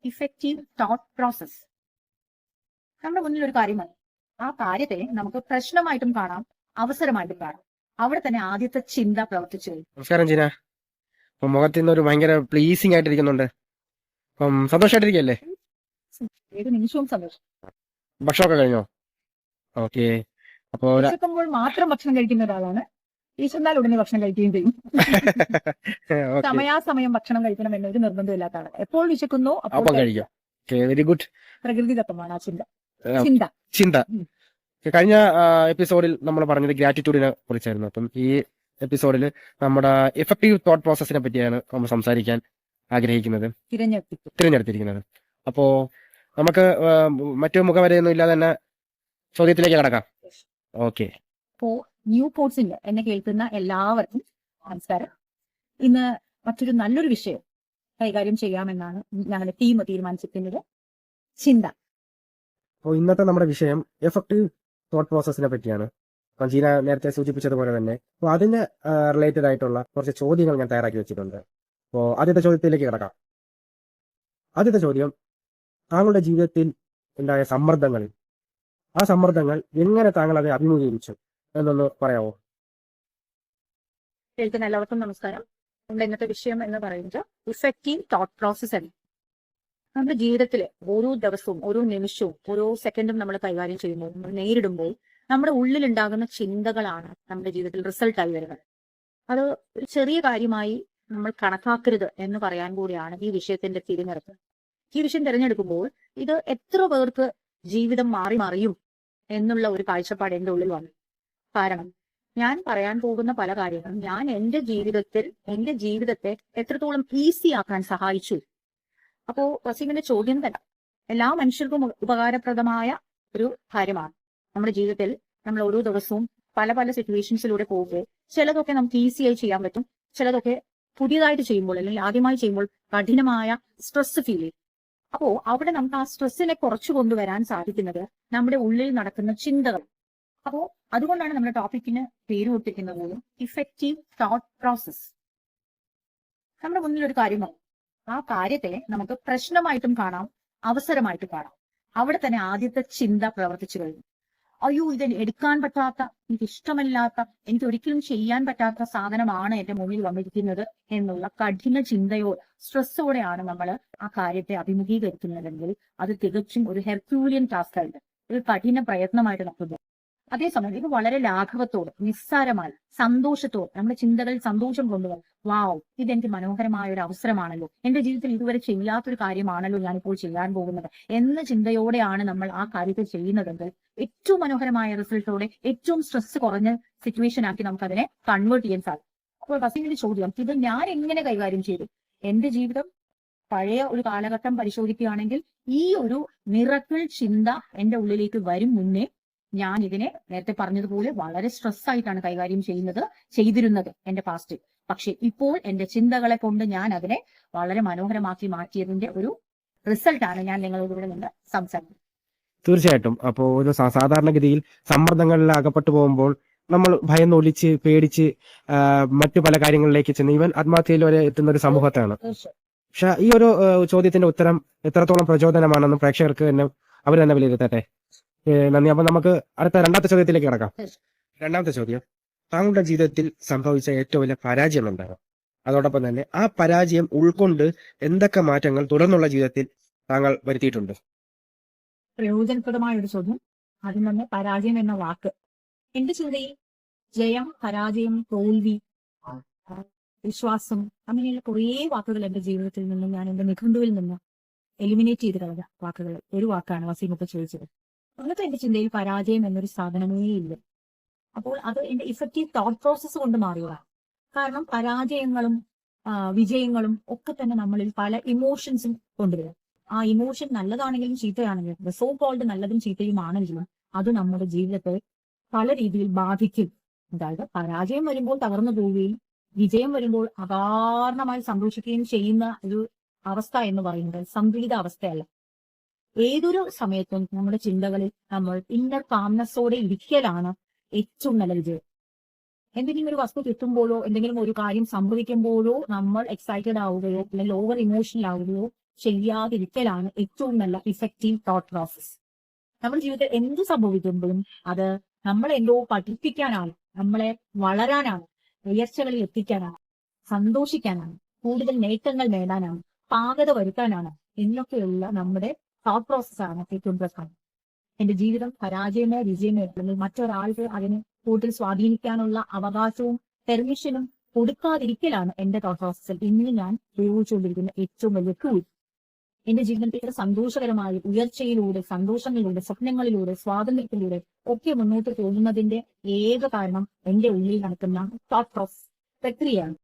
Effective thought process. നമ്മുടെ മുന്നിൽ ഒരു കാര്യമാണ്, ആ കാര്യത്തെ നമുക്ക് പ്രശ്നമായിട്ടും കാണാം, അവസരമായിട്ടും കാണാം. അവിടെ തന്നെ ആദ്യത്തെ ചിന്ത പ്രവർത്തിച്ചു കഴിഞ്ഞു. നമസ്കാരം ജീന. അപ്പം മുഖത്ത് നിന്ന് ഒരു ഭയങ്കര പ്ലീസിംഗ് ആയിട്ടിരിക്കുന്നുണ്ട്. അപ്പം സന്തോഷമായിട്ടിരിക്കല്ലേ? ഏത് നിമിഷവും സന്തോഷം. ഭക്ഷണമൊക്കെ കഴിഞ്ഞോ? ഓക്കെ. അപ്പോ വിശക്കുമ്പോൾ മാത്രം ഭക്ഷണം കഴിക്കുന്ന ഒരാളാണ്. വിശന്നാൽ ഉടനെ ഭക്ഷണം കഴിക്കുകയും ചെയ്യും. സമയാസമയം ഭക്ഷണം കഴിക്കണം എന്നൊരു നിർബന്ധമില്ലാത്ത ആളാണ്. എപ്പോൾ വിശക്കുന്നു അപ്പോൾ കഴിക്കാം. Very good. പ്രകൃതിദത്തമാണ് ആ ചിന്ത. ചിന്ത കഴിഞ്ഞ എപ്പിസോഡിൽ നമ്മൾ പറഞ്ഞത് ഗ്രാറ്റിറ്റ്യൂഡിനെ കുറിച്ചായിരുന്നു. അപ്പം ഈ എപ്പിസോഡിൽ നമ്മുടെ എഫക്റ്റീവ് തോട്ട് പ്രോസസ്സിനെ പറ്റിയാണ് നമ്മൾ സംസാരിക്കാൻ ആഗ്രഹിക്കുന്നത്, തിരഞ്ഞെടുത്തിരിക്കുന്നത്. അപ്പോ നമുക്ക് മറ്റു മുഖവരെയൊന്നും ഇല്ലാതെ തന്നെ ചോദ്യത്തിലേക്ക് കടക്കാം. ഓക്കെ. അപ്പോ ന്യൂ പോർട്സിന്റെ എന്നെ കേൾക്കുന്ന എല്ലാവർക്കും നമസ്കാരം. ഇന്ന് മറ്റൊരു നല്ലൊരു വിഷയം കൈകാര്യം ചെയ്യാമെന്നാണ് ഞങ്ങളുടെ ടീം തീരുമാനിച്ചിരിക്കുന്നത്, ചിന്ത. അപ്പോൾ ഇന്നത്തെ നമ്മുടെ വിഷയം എഫക്റ്റീവ് തോട്ട് പ്രോസസ്സിനെ പറ്റിയാണ്. അപ്പം ജീന നേരത്തെ സൂചിപ്പിച്ചതുപോലെ തന്നെ അപ്പോൾ അതിന് റിലേറ്റഡ് ആയിട്ടുള്ള കുറച്ച് ചോദ്യങ്ങൾ ഞാൻ തയ്യാറാക്കി വെച്ചിട്ടുണ്ട്. അപ്പോൾ ആദ്യത്തെ ചോദ്യത്തിലേക്ക് കിടക്കാം. ആദ്യത്തെ ചോദ്യം, താങ്കളുടെ ജീവിതത്തിൽ ഉണ്ടായ സമ്മർദ്ദങ്ങളിൽ ആ സമ്മർദ്ദങ്ങൾ എങ്ങനെ താങ്കൾ അതിനെ അഭിമുഖീകരിച്ചു എന്നൊന്ന് പറയാമോ? കേൾക്കുന്ന എല്ലാവർക്കും നമസ്കാരം. നമ്മുടെ ഇന്നത്തെ വിഷയം എന്ന് പറയുന്നത് ഇഫക്റ്റീവ് തോട്ട് പ്രോസസ് ആണ്. നമ്മുടെ ജീവിതത്തിലെ ഓരോ ദിവസവും, ഓരോ നിമിഷവും, ഓരോ സെക്കൻഡും നമ്മൾ കൈകാര്യം ചെയ്യുമ്പോൾ, നമ്മൾ നേരിടുമ്പോൾ നമ്മുടെ ഉള്ളിൽ ഉണ്ടാകുന്ന ചിന്തകളാണ് നമ്മുടെ ജീവിതത്തിൽ റിസൾട്ടായി വരുന്നത്. അത് ഒരു ചെറിയ കാര്യമായി നമ്മൾ കണക്കാക്കരുത് എന്ന് പറയാൻ കൂടിയാണ് ഈ വിഷയത്തിന്റെ തിരഞ്ഞെടുപ്പ്. ഈ വിഷയം തിരഞ്ഞെടുക്കുമ്പോൾ ഇത് എത്ര പേർക്ക് ജീവിതം മാറി മറിയും എന്നുള്ള ഒരു കാഴ്ചപ്പാട് എന്റെ ഉള്ളിൽ വന്നു. കാരണം ഞാൻ പറയാൻ പോകുന്ന പല കാര്യങ്ങളും ഞാൻ എന്റെ ജീവിതത്തെ എത്രത്തോളം ഈസി ആക്കാൻ സഹായിച്ചു. അപ്പോ വസീമിന്റെ ചോദ്യം തന്നെ എല്ലാ മനുഷ്യർക്കും ഉപകാരപ്രദമായ ഒരു കാര്യമാണ്. നമ്മുടെ ജീവിതത്തിൽ നമ്മൾ ഓരോ ദിവസവും പല പല സിറ്റുവേഷൻസിലൂടെ പോകുമ്പോൾ ചിലതൊക്കെ നമുക്ക് ഈസിയായി ചെയ്യാൻ പറ്റും, ചിലതൊക്കെ പുതിയതായിട്ട് ചെയ്യുമ്പോൾ അല്ലെങ്കിൽ ആദ്യമായി ചെയ്യുമ്പോൾ കഠിനമായ സ്ട്രെസ് ഫീൽ ചെയ്യും. അപ്പോ അവിടെ നമുക്ക് ആ സ്ട്രെസ്സിനെ കുറച്ചു കൊണ്ടുവരാൻ സാധിക്കുന്നത് നമ്മുടെ ഉള്ളിൽ നടക്കുന്ന ചിന്തകൾ. അപ്പോ അതുകൊണ്ടാണ് നമ്മുടെ ടോപ്പിക്കിന് പേര് കൊടുത്തിരിക്കുന്നത് ഇഫക്റ്റീവ് തോട്ട് പ്രോസസ്. നമ്മുടെ മുന്നിൽ ഒരു കാര്യമാണ്, ആ കാര്യത്തെ നമുക്ക് പ്രശ്നമായിട്ടും കാണാം, അവസരമായിട്ടും കാണാം. അവിടെ തന്നെ ആദ്യത്തെ ചിന്ത പ്രവർത്തിച്ചു കഴിഞ്ഞു. അയ്യോ, ഇത് എടുക്കാൻ പറ്റാത്ത, എനിക്ക് ഇഷ്ടമല്ലാത്ത, എനിക്ക് ഒരിക്കലും ചെയ്യാൻ പറ്റാത്ത സാധനമാണ് എന്റെ മുന്നിൽ വന്നിരിക്കുന്നത് എന്നുള്ള കഠിന ചിന്തയോ സ്ട്രെസ്സോടെയാണ് നമ്മൾ ആ കാര്യത്തെ അഭിമുഖീകരിക്കുന്നതെങ്കിൽ അത് തികച്ചും ഒരു ഹെർക്യൂലിയൻ ടാസ്ക് ആയിട്ട്, ഒരു കഠിന പ്രയത്നമായിട്ട് നടത്തുന്നത്. അതേസമയം ഇത് വളരെ ലാഘവത്തോടെ, നിസ്സാരമായി, സന്തോഷത്തോടെ നമ്മുടെ ചിന്തകൾ സന്തോഷം കൊണ്ടുവരും. വാവ്, ഇതെനിക്ക് മനോഹരമായ ഒരു അവസരമാണല്ലോ, എന്റെ ജീവിതത്തിൽ ഇതുവരെ ചെയ്യാത്തൊരു കാര്യമാണല്ലോ ഞാനിപ്പോൾ ചെയ്യാൻ പോകുന്നത് എന്ന ചിന്തയോടെയാണ് നമ്മൾ ആ കാര്യത്തെ ചെയ്യുന്നതെങ്കിൽ ഏറ്റവും മനോഹരമായ റിസൾട്ടോടെ, ഏറ്റവും സ്ട്രെസ് കുറഞ്ഞ സിറ്റുവേഷൻ ആക്കി നമുക്ക് അതിനെ കൺവേർട്ട് ചെയ്യാൻ സാധിക്കും. അപ്പോൾ വസീമിന്റെ ചോദ്യം, ഇത് ഞാൻ എങ്ങനെ കൈകാര്യം ചെയ്തു? എന്റെ ജീവിതം പഴയ ഒരു കാലഘട്ടം പരിശോധിക്കുകയാണെങ്കിൽ ഈ ഒരു മിറക്കിൾ ചിന്ത എന്റെ ഉള്ളിലേക്ക് വരും മുന്നേ ഞാൻ ഇതിനെ നേരത്തെ പറഞ്ഞതുപോലെ വളരെ സ്ട്രെസ് ആയിട്ടാണ് കൈകാര്യം ചെയ്തിരുന്നത് എന്റെ പാസ്റ്റ്. പക്ഷെ ഇപ്പോൾ എന്റെ ചിന്തകളെ കൊണ്ട് ഞാൻ അതിനെ വളരെ മനോഹരമാക്കി മാറ്റിയതിന്റെ ഒരു റിസൾട്ടാണ് ഞാൻ നിങ്ങളോടുകൂടെ നിന്ന് സംസാരിക്കുന്നത്. തീർച്ചയായിട്ടും. അപ്പോൾ ഒരു സാധാരണഗതിയിൽ സമ്മർദ്ദങ്ങളിൽ അകപ്പെട്ടു പോകുമ്പോൾ നമ്മൾ ഭയന്നൊളിച്ച് പേടിച്ച് മറ്റു പല കാര്യങ്ങളിലേക്ക് ചെന്ന് ഈവൻ ആത്മഹത്യയിൽ വരെ എത്തുന്ന ഒരു സമൂഹത്താണ്. പക്ഷെ ഈ ഒരു ചോദ്യത്തിന്റെ ഉത്തരം എത്രത്തോളം പ്രചോദനമാണെന്ന് പ്രേക്ഷകർക്ക് തന്നെ അവർ തന്നെ വിലയിരുത്തട്ടെ. നന്ദി. അപ്പൊ നമുക്ക് അടുത്ത രണ്ടാമത്തെ ചോദ്യത്തിലേക്ക് കിടക്കാം. രണ്ടാമത്തെ ചോദ്യം, താങ്കളുടെ ജീവിതത്തിൽ സംഭവിച്ച ഏറ്റവും വലിയ പരാജയം എന്താണ്? അതോടൊപ്പം തന്നെ ആ പരാജയം ഉൾക്കൊണ്ട് എന്തൊക്കെ മാറ്റങ്ങൾ തുടർന്നുള്ള ജീവിതത്തിൽ താങ്കൾ വരുത്തിയിട്ടുണ്ട്? പ്രയോജനപ്രദമായ ഒരു ചോദ്യം. ആദ്യം തന്നെ പരാജയം എന്ന വാക്ക് എന്റെ ചിന്തയിൽ ജയം, പരാജയം, തോൽവി, വിശ്വാസം അങ്ങനെയുള്ള കുറേ വാക്കുകൾ എന്റെ ജീവിതത്തിൽ നിന്നും ഞാൻ എന്റെ നിഘണ്ടുവിൽ നിന്ന് എലിമിനേറ്റ് ചെയ്ത് കളഞ്ഞ വാക്കുകൾ ഒരു വാക്കാണ് വസീമൊക്കെ ചോദിച്ചത്. അന്നത്തെ എന്റെ ചിന്തയിൽ പരാജയം എന്നൊരു സാധനമേ ഇല്ല. അപ്പോൾ അത് എന്റെ ഇഫക്റ്റീവ് തോട്ട് പ്രോസസ്സ് കൊണ്ട് മാറിയതാണ്. കാരണം പരാജയങ്ങളും വിജയങ്ങളും ഒക്കെ തന്നെ നമ്മളിൽ പല ഇമോഷൻസും കൊണ്ടുവരും. ആ ഇമോഷൻ നല്ലതാണെങ്കിലും ചീത്തയാണെങ്കിലും, സോ കോൾഡ് നല്ലതും ചീത്തയും ആണെങ്കിലും അത് നമ്മുടെ ജീവിതത്തെ പല രീതിയിൽ ബാധിക്കും. അതായത് പരാജയം വരുമ്പോൾ തകർന്നു പോവുകയും വിജയം വരുമ്പോൾ അകാരണമായി സന്തോഷിക്കുകയും ചെയ്യുന്ന ഒരു അവസ്ഥ എന്ന് പറയുന്നത് സന്തുലിത അവസ്ഥയല്ല. ഏതൊരു സമയത്തും നമ്മുടെ ചിന്തകളിൽ നമ്മൾ ഇന്നർ കാംനെസ്സോടെ ഇരിക്കലാണ് ഏറ്റവും നല്ല വിജയം. എന്തെങ്കിലും ഒരു വസ്തു കിട്ടുമ്പോഴോ എന്തെങ്കിലും ഒരു കാര്യം സംഭവിക്കുമ്പോഴോ നമ്മൾ എക്സൈറ്റഡ് ആവുകയോ അല്ലെങ്കിൽ ഓവർ ഇമോഷണൽ ആവുകയോ ചെയ്യാതിരിക്കലാണ് ഏറ്റവും നല്ല ഇഫക്റ്റീവ് തോട്ട് പ്രോസസ്. നമ്മുടെ ജീവിതത്തിൽ എന്ത് സംഭവിക്കുമ്പോഴും അത് നമ്മളെ എന്തോ പഠിപ്പിക്കാനാണ്, നമ്മളെ വളരാനാണ്, ഉയർച്ചകളിൽ എത്തിക്കാനാണ്, സന്തോഷിക്കാനാണ്, കൂടുതൽ നേട്ടങ്ങൾ നേടാനാണ്, പാകത വരുത്താനാണ് എന്നൊക്കെയുള്ള നമ്മുടെ തോട്ട് പ്രോസസ്സാണ് ഏറ്റവും പ്രധാനം. എന്റെ ജീവിതം പരാജയമോ വിജയമോ അല്ലെങ്കിൽ മറ്റൊരാൾക്ക് അതിന് കൂടുതൽ സ്വാധീനിക്കാനുള്ള അവകാശവും പെർമിഷനും കൊടുക്കാതിരിക്കലാണ് എന്റെ തോട്ട് പ്രോസസ്സിൽ ഇന്ന് ഞാൻ ഉപയോഗിച്ചുകൊണ്ടിരിക്കുന്ന ഏറ്റവും വലിയ ടൂൾ. എന്റെ ജീവിതത്തിൽ ഇത്ര സന്തോഷകരമായി ഉയർച്ചയിലൂടെ, സന്തോഷങ്ങളിലൂടെ, സ്വപ്നങ്ങളിലൂടെ, സ്വാതന്ത്ര്യത്തിലൂടെ ഒക്കെ മുന്നോട്ട് പോകുന്നതിന്റെ ഏക കാരണം എന്റെ ഉള്ളിൽ നടക്കുന്ന തോട്ട് പ്രോസസ് പ്രക്രിയയാണ്.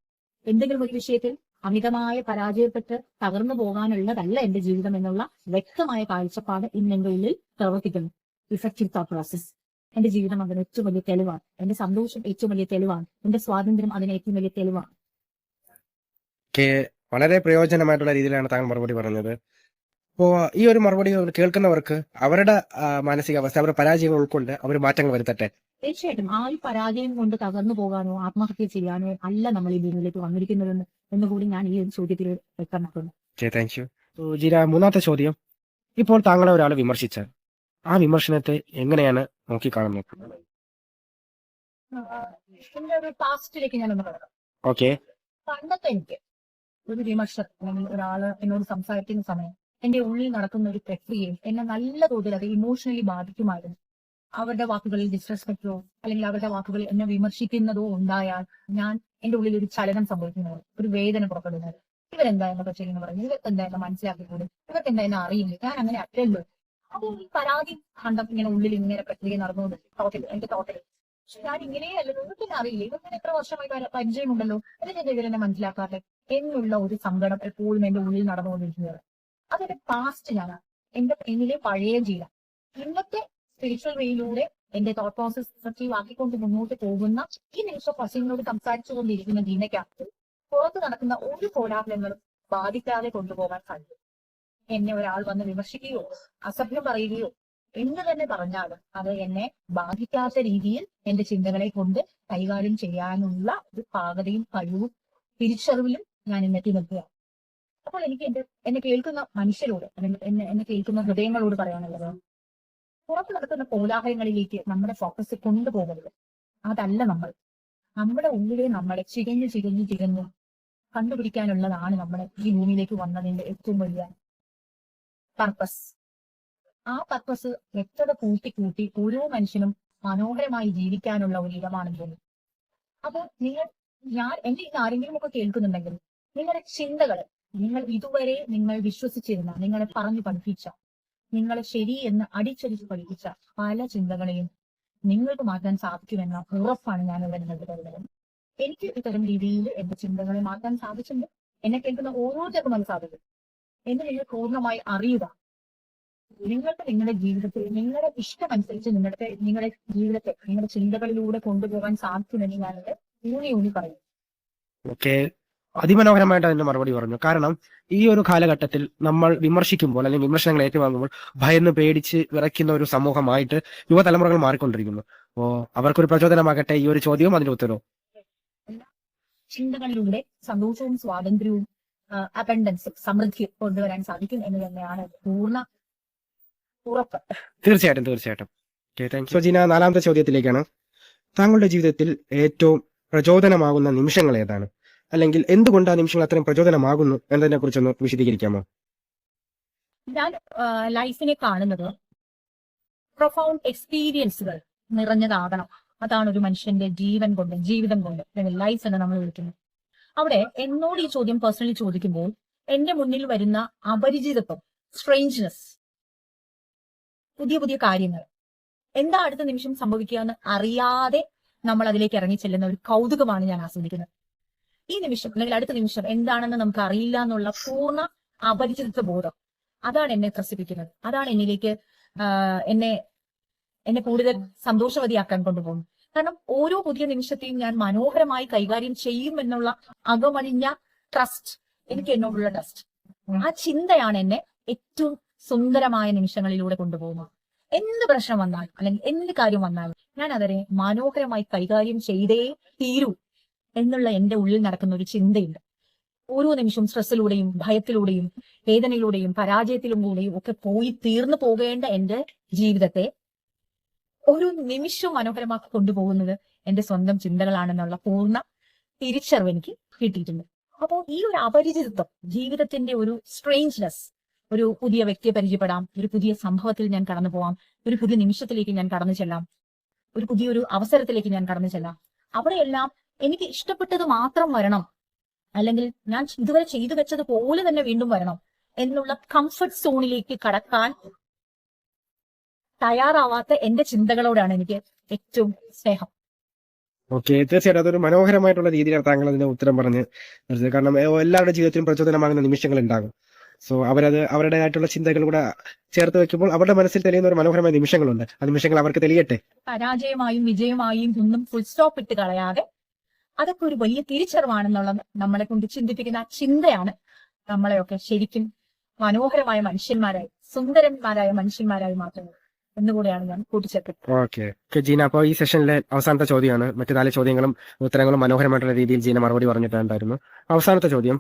എന്തെങ്കിലും ഒരു വിഷയത്തിൽ അമിതമായ പരാജയപ്പെട്ട് തകർന്നു പോകാനുള്ളതല്ല എന്റെ ജീവിതം എന്നുള്ള വ്യക്തമായ കാഴ്ചപ്പാട് ഇന്ന് എന്റെ ഉള്ളിൽ പ്രവർത്തിക്കുന്നു. ഇഫക്റ്റീവ് തോട്ട് പ്രോസസ് എന്റെ ജീവിതം അതിന് ഏറ്റവും വലിയ തെളിവാണ്. എന്റെ സന്തോഷം ഏറ്റവും വലിയ തെളിവാണ്. എന്റെ സ്വാതന്ത്ര്യം അതിന് ഏറ്റവും വലിയ തെളിവാണ്. വളരെ പ്രയോജനമായിട്ടുള്ള രീതിയിലാണ് താങ്കൾ മറുപടി പറഞ്ഞത്. അപ്പോ ഈ ഒരു മറുപടി കേൾക്കുന്നവർക്ക് അവരുടെ മാനസികാവസ്ഥ, അവരുടെ പരാജയങ്ങൾ ഉൾക്കൊണ്ട് അവർ മാറ്റങ്ങൾ വരുത്തട്ടെ. തീർച്ചയായിട്ടും ആ ഒരു പരാജയം കൊണ്ട് തകർന്നു പോകാനോ ആത്മഹത്യ ചെയ്യാനോ അല്ല നമ്മൾ ഈ ഭൂമിയിലേക്ക് വന്നിരിക്കുന്നതെന്ന് എന്നുകൂടി ഞാൻ ഈ ഒരു ചോദ്യത്തിൽ വ്യക്തമാക്കുന്നു. Thank you. ജീന, മൂന്നാമത്തെ ചോദ്യം. ഇപ്പോൾ താങ്കളെ ഒരാൾ വിമർശിച്ചാൽ ആ വിമർശനത്തെ എങ്ങനെയാണ് നോക്കിക്കാണുന്നത്? എന്റെ ഒരു പാസ്റ്റിലേക്ക് ഞാനൊന്ന് പറയാം. ഓക്കെ. പണ്ടത്തെ എനിക്ക് ഒരു വിമർശനം അല്ലെങ്കിൽ ഒരാള് എന്നോട് സംസാരിക്കുന്ന സമയം എന്റെ ഉള്ളിൽ നടക്കുന്ന ഒരു പ്രക്രിയയും എന്നെ നല്ല തോതിൽ അത് ഇമോഷണലി ബാധിക്കുമായിരുന്നു. അവരുടെ വാക്കുകളിൽ ഡിസ്റെസ്പെക്റ്റോ അല്ലെങ്കിൽ അവരുടെ വാക്കുകളിൽ എന്നെ വിമർശിക്കുന്നതോ ഉണ്ടായാൽ ഞാൻ എന്റെ ഉള്ളിൽ ഒരു ചലനം സംഭവിക്കുന്നത്, ഒരു വേദന പുറപ്പെടുന്നത്. ഇവരെന്താ എന്നെ പറ്റിയെന്ന് പറയുന്നത്, ഇവർക്ക് എന്താ എന്നെ മനസ്സിലാക്കിക്കൂടും, ഇവർക്ക് എന്താ എന്നെ അറിയില്ല, ഞാൻ അങ്ങനെ അറ്റല്ലോ. അപ്പൊ ഈ പരാതി കണ്ടം ഇങ്ങനെ ഉള്ളിൽ ഇങ്ങനെ പ്രക്രിയ നടന്നു തോട്ടിൽ, എന്റെ തോട്ടിൽ. പക്ഷെ ഞാൻ ഇങ്ങനെയല്ലല്ലോ, ഇവർക്ക് എന്നെ അറിയില്ല, ഇവർക്ക് എത്ര വർഷമായി പരിചയമുണ്ടല്ലോ, എന്നിട്ട് ഇവരെന്നെ മനസ്സിലാക്കാതെ എന്നുള്ള ഒരു സങ്കടം എപ്പോഴും എന്റെ ഉള്ളിൽ നടന്നുകൊണ്ടിരിക്കുന്നത്. അതൊരു പാസ്റ്റ് ഞാനാണ്, എന്നിലെ പഴയ ജീവൻ. ഇന്നത്തെ സ്പിരിച്വൽ വേയിലൂടെ എന്റെ തോട്ട് പ്രോസസ് എഫക്റ്റീവ് ആക്കിക്കൊണ്ട് മുന്നോട്ട് പോകുന്ന ഈ നിമിഷം പശുവിനോട് സംസാരിച്ചുകൊണ്ടിരിക്കുന്ന ജീനയ്ക്കകത്ത് പുറത്ത് നടക്കുന്ന ഒരു കോലാഹലങ്ങളും ബാധിക്കാതെ കൊണ്ടുപോകാൻ കഴിയും. എന്നെ ഒരാൾ വന്ന് വിമർശിക്കുകയോ അസഭ്യം പറയുകയോ എന്ന് തന്നെ പറഞ്ഞാലും അത് എന്നെ ബാധിക്കാത്ത രീതിയിൽ എന്റെ ചിന്തകളെ കൊണ്ട് കൈകാര്യം ചെയ്യാനുള്ള ഒരു പാകതയും കഴിവും തിരിച്ചറിവിലും ഞാൻ ഇന്നെത്തി നിൽക്കുക. അപ്പോൾ എനിക്ക് എന്നെ കേൾക്കുന്ന മനുഷ്യരോട് അല്ലെങ്കിൽ എന്നെ കേൾക്കുന്ന ഹൃദയങ്ങളോട് പറയാനുള്ളത്, പുറത്ത് നടക്കുന്ന കോലാഹലങ്ങളിലേക്ക് നമ്മുടെ ഫോക്കസ് കൊണ്ടുപോകരുത്. അതല്ല നമ്മുടെ ഉള്ളിലെ നമ്മളെ ചികഞ്ഞു കണ്ടുപിടിക്കാനുള്ളതാണ് നമ്മൾ ഈ ഭൂമിയിലേക്ക് വന്നതിന്റെ ഏറ്റവും വലിയ പർപ്പസ്. ആ പർപ്പസ് വ്യക്തത കൂട്ടി ഓരോ മനുഷ്യനും മനോഹരമായി ജീവിക്കാനുള്ള ഒരു ഇടമാണെന്ന്. അപ്പോൾ എന്റെ ഇന്ന് ആരെങ്കിലും ഒക്കെ കേൾക്കുന്നുണ്ടെങ്കിൽ നിങ്ങളുടെ ചിന്തകള്, ഇതുവരെ നിങ്ങൾ വിശ്വസിച്ചിരുന്ന, നിങ്ങളെ പറഞ്ഞു പഠിപ്പിച്ച, നിങ്ങളെ ശരി എന്ന് അടിച്ചടിച്ച് പഠിപ്പിച്ച പല ചിന്തകളെയും നിങ്ങൾക്ക് മാറ്റാൻ സാധിക്കുമെന്ന ഉറപ്പാണ് ഞാൻ ഇവിടെ നിങ്ങൾക്ക് തരുന്നത്. എനിക്ക് ഇത്തരം രീതിയിൽ എന്റെ ചിന്തകളെ മാറ്റാൻ സാധിച്ചിട്ടുണ്ട്. എന്നെ കേൾക്കുന്ന ഓരോരുത്തർക്കും അത് സാധിക്കും എന്ന് നിങ്ങൾ പൂർണ്ണമായി അറിയുക. നിങ്ങൾക്ക് നിങ്ങളുടെ ജീവിതത്തിൽ നിങ്ങളുടെ ഇഷ്ടമനുസരിച്ച് നിങ്ങളുടെ ജീവിതത്തെ നിങ്ങളുടെ ചിന്തകളിലൂടെ കൊണ്ടുപോകാൻ സാധിക്കുമെന്ന് ഞാനത് ഊന്നി പറയും. ഓക്കെ, അതിമനോഹരമായിട്ട് അതിന്റെ മറുപടി പറഞ്ഞു. കാരണം ഈ ഒരു കാലഘട്ടത്തിൽ നമ്മൾ വിമർശിക്കുമ്പോൾ അല്ലെങ്കിൽ വിമർശനങ്ങൾ ഏറ്റുവാങ്ങുമ്പോൾ ഭയന്ന് പേടിച്ച് വിറയ്ക്കുന്ന ഒരു സമൂഹമായിട്ട് യുവതലമുറകൾ മാറിക്കൊണ്ടിരിക്കുന്നു. അപ്പോ അവർക്കൊരു പ്രചോദനമാകട്ടെ ഈ ഒരു ചോദ്യവും അതിന്റെ ഉത്തരവും. ചിന്തകളിലൂടെ സന്തോഷവും സ്വാതന്ത്ര്യവും അബണ്ടൻസും സമൃദ്ധിയും കൊണ്ടുവരാൻ സാധിക്കും എന്ന് തന്നെയാണ് പൂർണ്ണ ഉറപ്പ്. തീർച്ചയായിട്ടും. ജീന, നാലാമത്തെ ചോദ്യത്തിലേക്കാണ്. താങ്കളുടെ ജീവിതത്തിൽ ഏറ്റവും പ്രചോദനമാകുന്ന നിമിഷങ്ങൾ ഏതാണ്? അല്ലെങ്കിൽ എന്തുകൊണ്ട് ആ നിമിഷങ്ങൾ അത്രയും പ്രചോദനമാകുന്നു എന്നതിനെ കുറിച്ചൊന്ന് വിശദീകരിക്കാമോ? ഞാൻ ലൈഫിനെ കാണുന്നത് പ്രൊഫൗണ്ട് എക്സ്പീരിയൻസുകൾ നിറഞ്ഞതാകണം. അതാണ് ഒരു മനുഷ്യന്റെ ജീവിതം കൊണ്ട് ലൈഫ് എന്ന് നമ്മൾ വിളിക്കുന്നത്. അവിടെ എന്നോട് ഈ ചോദ്യം പേഴ്സണലി ചോദിക്കുമ്പോൾ എന്റെ മുന്നിൽ വരുന്ന അപരിചിതത്വം, സ്ട്രേഞ്ച്നെസ്, പുതിയ കാര്യങ്ങൾ, എന്താ അടുത്ത നിമിഷം സംഭവിക്കുക എന്ന് അറിയാതെ നമ്മൾ അതിലേക്ക് ഇറങ്ങി ചെല്ലുന്ന ഒരു കൗതുകമാണ് ഞാൻ ആസ്വദിക്കുന്നത്. ഈ നിമിഷം അല്ലെങ്കിൽ അടുത്ത നിമിഷം എന്താണെന്ന് നമുക്ക് അറിയില്ല എന്നുള്ള പൂർണ്ണ അപരിചിതത്വ ബോധം, അതാണ് എന്നെ ത്രസിപ്പിക്കുന്നത്. അതാണ് എന്നിലേക്ക് എന്നെ കൂടുതൽ സന്തോഷവതിയാക്കാൻ കൊണ്ടുപോകും. കാരണം ഓരോ പുതിയ നിമിഷത്തെയും ഞാൻ മനോഹരമായി കൈകാര്യം ചെയ്യും എന്നുള്ള അകമഴിഞ്ഞ ട്രസ്റ്റ്, എനിക്ക് എന്നോടുള്ള ട്രസ്റ്റ്, ആ ചിന്തയാണ് എന്നെ ഏറ്റവും സുന്ദരമായ നിമിഷങ്ങളിലൂടെ കൊണ്ടുപോകുന്നത്. എന്ത് പ്രശ്നം വന്നാലും അല്ലെങ്കിൽ എന്ത് കാര്യം വന്നാലും ഞാൻ അതിനെ മനോഹരമായി കൈകാര്യം ചെയ്തേ തീരൂ എന്നുള്ള എന്റെ ഉള്ളിൽ നടക്കുന്ന ഒരു ചിന്തയുണ്ട്. ഓരോ നിമിഷവും സ്ട്രെസ്സിലൂടെയും ഭയത്തിലൂടെയും വേദനയിലൂടെയും പരാജയത്തിലൂടെയും ഒക്കെ പോയി തീർന്നു പോകേണ്ട എന്റെ ജീവിതത്തെ ഒരു നിമിഷവും മനോഹരമാക്കി കൊണ്ടുപോകുന്നത് എന്റെ സ്വന്തം ചിന്തകളാണെന്നുള്ള പൂർണ്ണ തിരിച്ചറിവ് എനിക്ക് കിട്ടിയിട്ടുണ്ട്. അപ്പോൾ ഈ ഒരു അപരിചിതത്വം, ജീവിതത്തിന്റെ ഒരു സ്ട്രേഞ്ച്നെസ്, ഒരു പുതിയ വ്യക്തിയെ പരിചയപ്പെടാം, ഒരു പുതിയ സംഭവത്തിൽ ഞാൻ കടന്നു പോവാം, ഒരു പുതിയ നിമിഷത്തിലേക്ക് ഞാൻ കടന്നു ചെല്ലാം, ഒരു പുതിയൊരു അവസരത്തിലേക്ക് ഞാൻ കടന്നു ചെല്ലാം. അവിടെയെല്ലാം എനിക്ക് ഇഷ്ടപ്പെട്ടത് മാത്രം വരണം, അല്ലെങ്കിൽ ഞാൻ ഇതുവരെ ചെയ്തു വെച്ചത് പോലെ തന്നെ വീണ്ടും വരണം എന്നുള്ള കംഫർട്ട് സോണിലേക്ക് കടക്കാൻ തയ്യാറാവാത്ത എന്റെ ചിന്തകളോടാണ് എനിക്ക് ഏറ്റവും സ്നേഹം. ഓക്കെ, തീർച്ചയായിട്ടും അതൊരു മനോഹരമായിട്ടുള്ള രീതിയിലാണ് താങ്കൾ അതിന്റെ ഉത്തരം പറഞ്ഞ് നിർത്തിയത്. കാരണം എല്ലാവരുടെ ജീവിതത്തിലും പ്രചോദനമാകുന്ന നിമിഷങ്ങൾ ഉണ്ടാകും. സോ അവരുടേതായിട്ടുള്ള ചിന്തകൾ കൂടെ ചേർത്ത് വെക്കുമ്പോൾ അവരുടെ മനസ്സിൽ തെളിയുന്ന ഒരു മനോഹരമായ നിമിഷങ്ങളുണ്ട്. ആ നിമിഷങ്ങൾ അവർക്ക് തെളിയട്ടെ. പരാജയമായും വിജയമായും ഒന്നും ഫുൾ സ്റ്റോപ്പ് ഇട്ട് കളയാതെ അതൊക്കെ ഒരു വലിയ തിരിച്ചറിവാണെന്നുള്ള നമ്മളെ കൊണ്ട് ചിന്തിപ്പിക്കുന്ന ആ ചിന്തയാണ് നമ്മളെയൊക്കെ ശരിക്കും മനോഹരമായ മനുഷ്യന്മാരായി, സുന്ദരന്മാരായ മനുഷ്യന്മാരായി മാറ്റുന്നത് എന്നുകൂടെയാണ് ഞാൻ കൂട്ടിച്ചേർക്കുന്നത്. ഓക്കെ ജീന, അപ്പോൾ ഈ സെഷനിലെ അവസാനത്തെ ചോദ്യമാണ്. മറ്റു 4 ചോദ്യങ്ങളും ഉത്തരങ്ങളും മനോഹരമായിട്ടുള്ള രീതിയിൽ ജീന മറുപടി പറഞ്ഞിട്ടുണ്ടായിരുന്നു. അവസാനത്തെ ചോദ്യം,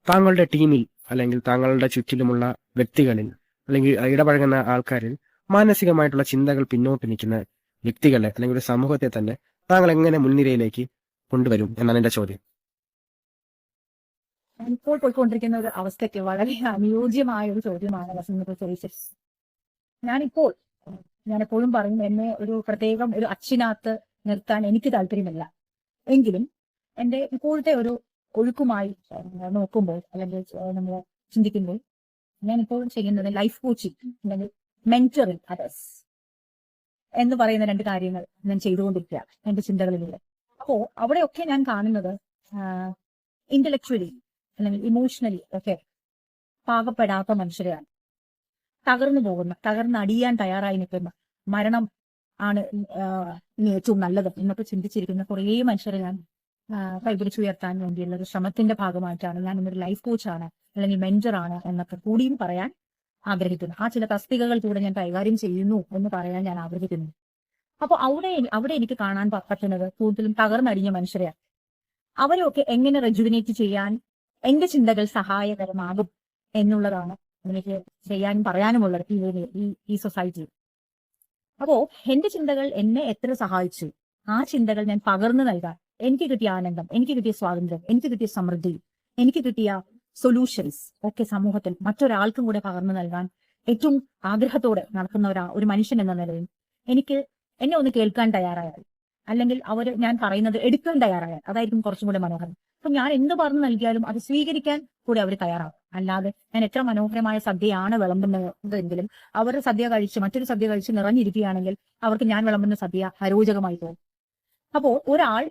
താങ്കളുടെ ടീമിൽ അല്ലെങ്കിൽ താങ്കളുടെ ചുറ്റിലുമുള്ള വ്യക്തികളിൽ അല്ലെങ്കിൽ ഇടപഴകുന്ന ആൾക്കാരിൽ മാനസികമായിട്ടുള്ള ചിന്തകൾ പിന്നോട്ട് നിൽക്കുന്ന വ്യക്തികളെ അല്ലെങ്കിൽ ഒരു സമൂഹത്തെ തന്നെ താങ്കൾ എങ്ങനെ മുൻനിരയിലേക്ക് കൊണ്ടുവരും എന്നാണ് എന്റെ ചോദ്യം. ഇപ്പോൾ പോയിക്കൊണ്ടിരിക്കുന്ന ഒരു അവസ്ഥയ്ക്ക് വളരെ അനുയോജ്യമായ ഒരു ചോദ്യമാണ് വസന്ത ചോദിച്ചത്. ഞാൻ എപ്പോഴും പറയും, എന്നെ ഒരു പ്രത്യേകം ഒരു അച്ചിനകത്ത് നിർത്താൻ എനിക്ക് താല്പര്യമില്ല. എങ്കിലും എന്റെ ഇപ്പോഴത്തെ ഒരു ഒഴുക്കുമായി നോക്കുമ്പോൾ അല്ലെങ്കിൽ നമ്മൾ ചിന്തിക്കുമ്പോൾ ഞാൻ ഇപ്പോഴും ചെയ്യുന്നത് ലൈഫ് കോച്ചിങ് അല്ലെങ്കിൽ മെന്ററിങ് അതേഴ്സ് എന്ന് പറയുന്ന 2 കാര്യങ്ങൾ ഞാൻ ചെയ്തുകൊണ്ടിരിക്കുകയാണ് എന്റെ ചിന്തകളിലൂടെ. അപ്പോ അവിടെയൊക്കെ ഞാൻ കാണുന്നത് ഇന്റലക്ച്വലി അല്ലെങ്കിൽ ഇമോഷണലി ഒക്കെ പാകപ്പെടാത്ത മനുഷ്യരെയാണ്. തകർന്നു പോകുന്ന, തകർന്നടിയാൻ തയ്യാറായി നിൽക്കുന്ന, മരണം ആണ് ഇനി ഏറ്റവും നല്ലത് എന്നൊക്കെ ചിന്തിച്ചിരിക്കുന്ന കുറേ മനുഷ്യരെ ഞാൻ കൈപിടിച്ചുയർത്താൻ വേണ്ടിയുള്ള ഒരു ശ്രമത്തിന്റെ ഭാഗമായിട്ടാണ് ഞാൻ ഇന്നൊരു ലൈഫ് കോച്ചാണ് അല്ലെങ്കിൽ മെന്ററാണ് എന്നൊക്കെ കൂടിയും പറയാൻ ആഗ്രഹിക്കുന്നു. ആ ചില തസ്തികകൾ കൂടെ ഞാൻ കൈകാര്യം ചെയ്യുന്നു എന്ന് പറയാൻ ഞാൻ ആഗ്രഹിക്കുന്നു. അപ്പൊ അവിടെ എനിക്ക് കാണാൻ പറ്റുന്നത് കൂടുതലും തകർന്നടിഞ്ഞ മനുഷ്യരെയാണ്. അവരെയൊക്കെ എങ്ങനെ റെജുവിനേറ്റ് ചെയ്യാൻ എന്റെ ചിന്തകൾ സഹായകരമാകും എന്നുള്ളതാണ് എനിക്ക് ചെയ്യാനും പറയാനുമുള്ളത് ഈ സൊസൈറ്റിയിൽ. അപ്പോ എന്റെ ചിന്തകൾ എന്നെ എത്ര സഹായിച്ചു, ആ ചിന്തകൾ ഞാൻ പകർന്നു നൽകാൻ എനിക്ക് കിട്ടിയ ആനന്ദം, എനിക്ക് കിട്ടിയ സ്വാതന്ത്ര്യം, എനിക്ക് കിട്ടിയ സമൃദ്ധി, എനിക്ക് കിട്ടിയ സൊല്യൂഷൻസ് ഒക്കെ സമൂഹത്തിൽ മറ്റൊരാൾക്കും കൂടെ പകർന്നു നൽകാൻ ഏറ്റവും ആഗ്രഹത്തോടെ നടക്കുന്ന ഒരു മനുഷ്യൻ എന്ന നിലയിൽ എന്നെ ഒന്ന് കേൾക്കാൻ തയ്യാറായാൽ, അല്ലെങ്കിൽ ഞാൻ പറയുന്നത് എടുക്കാൻ തയ്യാറായാൽ അതായിരിക്കും കുറച്ചും കൂടെ മനോഹരം. അപ്പൊ ഞാൻ എന്ത് പറഞ്ഞു നൽകിയാലും അത് സ്വീകരിക്കാൻ കൂടെ അവർ തയ്യാറാവും. അല്ലാതെ ഞാൻ എത്ര മനോഹരമായ സദ്യയാണ് വിളമ്പുന്നതെങ്കിലും അവരുടെ സദ്യ കഴിച്ച് മറ്റൊരു സദ്യ കഴിച്ച് നിറഞ്ഞിരിക്കുകയാണെങ്കിൽ അവർക്ക് ഞാൻ വിളമ്പുന്ന സദ്യ അരോചകമായി പോകും. അപ്പോ ഒരാൾ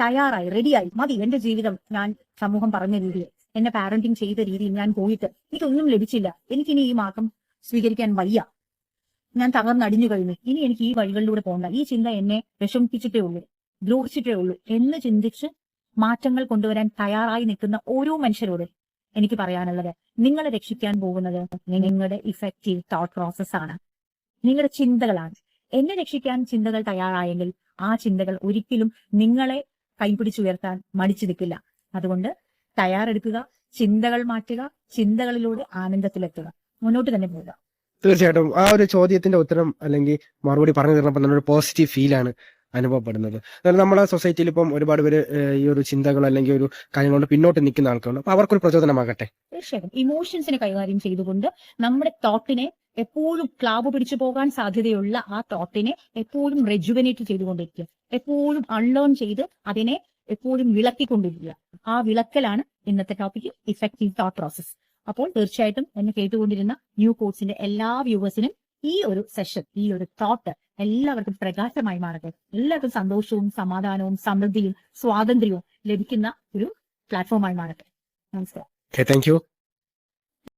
തയ്യാറായി റെഡിയായി, മതി എന്റെ ജീവിതം ഞാൻ സമൂഹം പറഞ്ഞ രീതിയിൽ, എന്നെ പാരന്റിങ് ചെയ്ത രീതിയിൽ ഞാൻ പോയിട്ട് എനിക്കൊന്നും ലഭിച്ചില്ല, എനിക്കിനി ഈ മാർഗം സ്വീകരിക്കാൻ വയ്യ, ഞാൻ തകർന്നടിഞ്ഞു കഴിഞ്ഞു, ഇനി എനിക്ക് ഈ വഴികളിലൂടെ പോകണ്ട, ഈ ചിന്ത എന്നെ വിഷമിപ്പിച്ചിട്ടേ ഉള്ളൂ, ദ്രോഹിച്ചിട്ടേ ഉള്ളൂ എന്ന് ചിന്തിച്ച് മാറ്റങ്ങൾ കൊണ്ടുവരാൻ തയ്യാറായി നിൽക്കുന്ന ഓരോ മനുഷ്യരോട് എനിക്ക് പറയാനുള്ളത്, നിങ്ങളെ രക്ഷിക്കാൻ പോകുന്നത് നിങ്ങളുടെ ഇഫക്റ്റീവ് തോട്ട് പ്രോസസ് ആണ്, നിങ്ങളുടെ ചിന്തകളാണ്. എന്നെ രക്ഷിക്കാൻ ചിന്തകൾ തയ്യാറായെങ്കിൽ ആ ചിന്തകൾ ഒരിക്കലും നിങ്ങളെ കൈപിടിച്ചുയർത്താൻ മടിച്ചു നിൽക്കില്ല. അതുകൊണ്ട് തയ്യാറെടുക്കുക, ചിന്തകൾ മാറ്റുക, ചിന്തകളിലൂടെ ആനന്ദത്തിലെത്തുക, മുന്നോട്ട് തന്നെ പോവുക. തീർച്ചയായിട്ടും ആ ഒരു ചോദ്യത്തിന്റെ ഉത്തരം അല്ലെങ്കിൽ മറുപടി പറഞ്ഞു തരുന്നപ്പോൾ നല്ലൊരു പോസിറ്റീവ് ഫീലാണ് അനുഭവപ്പെടുന്നത്. അതായത് നമ്മളെ സൊസൈറ്റിയിൽ ഇപ്പം ഒരുപാട് പേര് ഈ ഒരു ചിന്തകൾ അല്ലെങ്കിൽ ഒരു കാര്യം കൊണ്ട് പിന്നോട്ട് നിൽക്കുന്ന ആൾക്കാരുണ്ട്. അപ്പൊ അവർക്കൊരു പ്രചോദനമാകട്ടെ. തീർച്ചയായും ഇമോഷൻസിനെ കൈകാര്യം ചെയ്തുകൊണ്ട് നമ്മുടെ തോട്ടിനെ എപ്പോഴും ക്ലാബ് പിടിച്ചു പോകാൻ സാധ്യതയുള്ള ആ തോട്ടിനെ എപ്പോഴും റെജുവനേറ്റ് ചെയ്തുകൊണ്ടിരിക്കുക, എപ്പോഴും അൺലേൺ ചെയ്ത് അതിനെ എപ്പോഴും വിളക്കിക്കൊണ്ടിരിക്കുക. ആ വിളക്കലാണ് ഇന്നത്തെ ടോപ്പിക്, ഇഫക്റ്റീവ് തോട്ട് പ്രോസസ്. അപ്പോൾ തീർച്ചയായിട്ടും എന്നെ കേട്ടുകൊണ്ടിരുന്ന ന്യൂ കോഴ്സിന്റെ എല്ലാ വ്യൂവേഴ്സിനും ഈ ഒരു സെഷൻ, ഈ ഒരു തോട്ട് എല്ലാവർക്കും പ്രകാശമായി മാറട്ടെ. എല്ലാവർക്കും സന്തോഷവും സമാധാനവും സമൃദ്ധിയും സ്വാതന്ത്ര്യവും ലഭിക്കുന്ന ഒരു പ്ലാറ്റ്ഫോമായി മാറട്ടെ. നമസ്കാരം. Thank you.